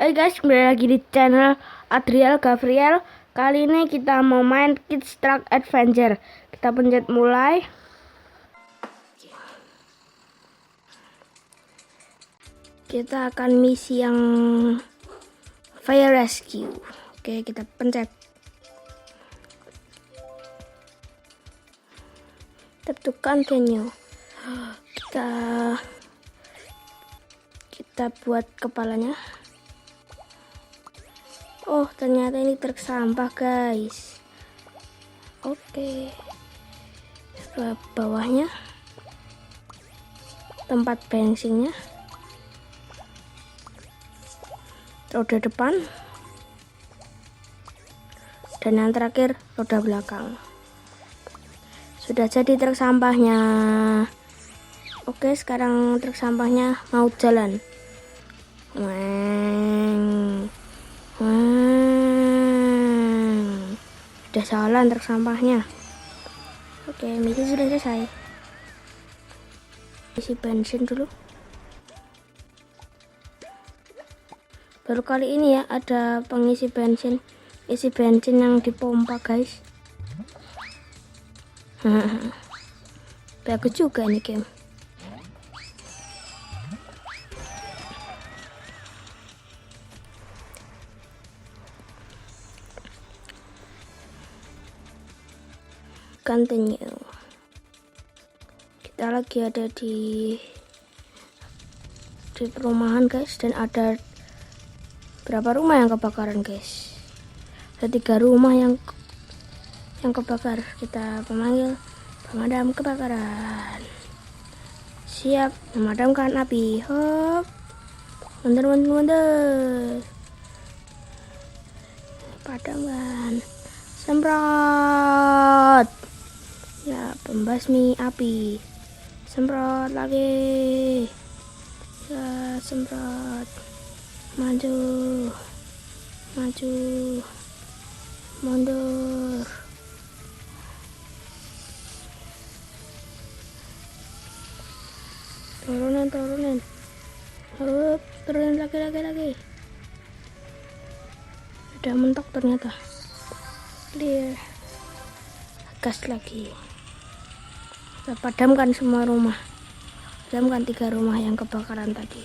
Hai guys, kembali lagi di channel Adriel Gabriel. Kali ini kita mau main Kids Truck Adventure. Kita pencet mulai. Kita akan misi yang Fire Rescue. Oke, kita pencet. Tap to continue. Kita buat kepalanya. Oh, ternyata ini truk sampah, guys. Oke. Ke bawahnya tempat bensinnya. Roda depan. Dan yang terakhir roda belakang. Sudah jadi truk sampahnya. Oke, sekarang truk sampahnya mau jalan. Sudah jalan truk sampahnya. Oke, misi sudah selesai. Isi bensin dulu. Baru kali ini ya ada pengisi bensin. Isi bensin yang dipompa, guys. Bagus juga ini game. Continue. Kita lagi ada di perumahan, guys, dan ada berapa rumah yang kebakaran, guys. Ada 3 rumah yang kebakar. Kita memanggil pemadam kebakaran. Siap memadamkan api. Hop, mundur. Padamkan. Semprot. Ya, pembasmi api. Semprot lagi. Ya, semprot. Maju. Mundur. Turunin. Hup, turunin lagi. Udah mentok ternyata. Clear. Gas lagi. Kita padamkan semua rumah. Padamkan 3 rumah yang kebakaran tadi.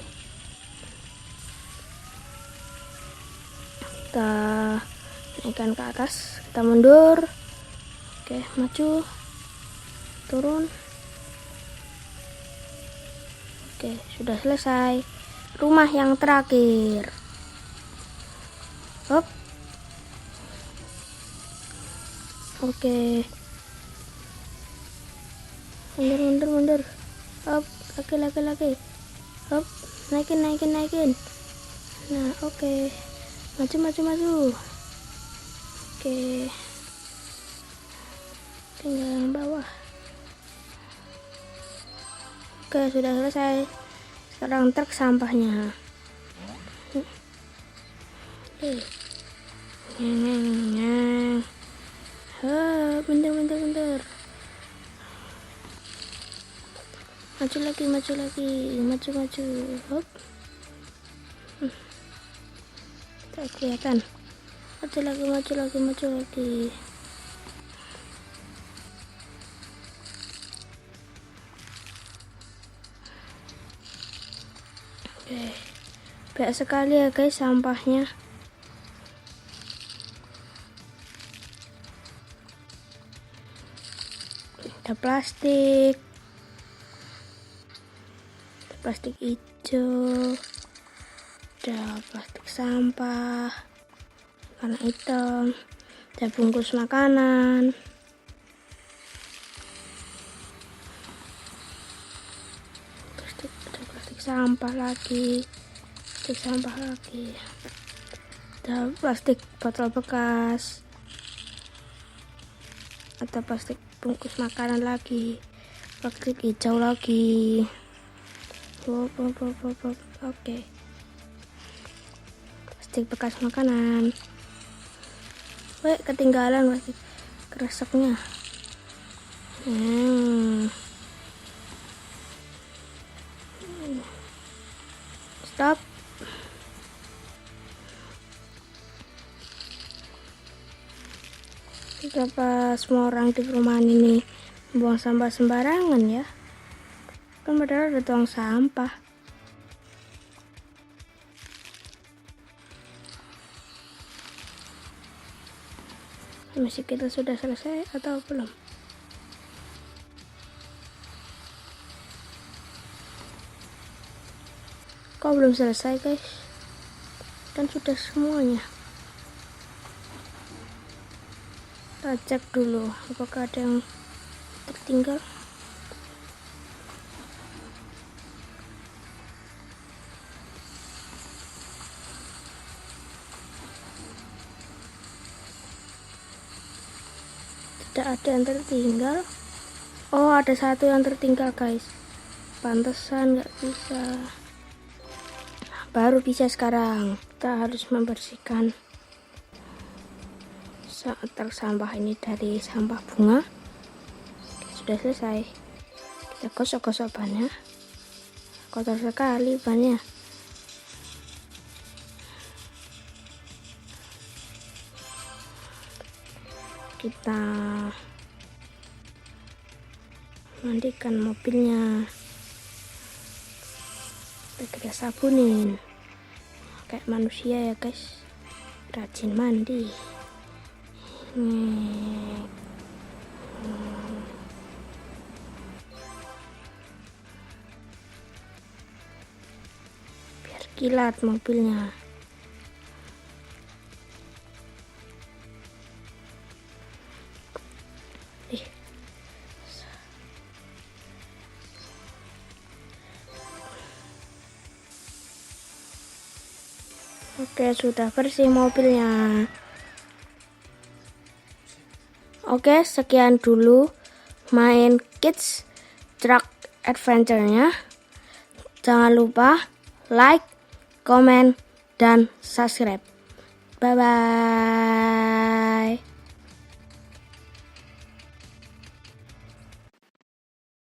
Kita naikkan ke atas. Kita mundur. Oke, maju. Turun. Oke, sudah selesai. Rumah yang terakhir. Hop. Oke. Mundur. Hop, lagi. Hop, naikin. Nah, oke. Maju. Oke. Tinggal yang bawah. Oke, sudah selesai. Sekarang truk sampahnya. Bentar. Maju lagi. Hop. Tak kelihatan. Maju lagi. Oke. Banyak sekali ya, guys, sampahnya. Ada plastik hijau, ada plastik sampah warna hitam, ada bungkus makanan, ada plastik sampah lagi, ada plastik botol bekas, ada plastik bungkus makanan lagi, plastik hijau lagi. Oke. Plastik bekas makanan. Ketinggalan plastik kreseknya. Stop. Kenapa semua orang di perumahan ini buang sampah sembarangan ya? Kan padahal ada tong sampah. Misi kita sudah selesai atau belum? Kok belum selesai guys? Kan sudah semuanya. Kita cek dulu apakah ada yang tertinggal. Tidak ada yang tertinggal. Oh, ada satu yang tertinggal guys. Pantesan nggak bisa. Baru bisa sekarang. Kita harus membersihkan truk sampah ini dari sampah bunga. Sudah selesai. Kita gosok-gosok bannya. Kotor sekali bannya. Kita mandikan mobilnya. Kita sabunin kayak manusia ya guys, rajin mandi. Biar kilat mobilnya. Oke, sudah bersih mobilnya. Oke, sekian dulu main Kids Truck Adventure-nya. Jangan lupa like, comment, dan subscribe. Bye-bye.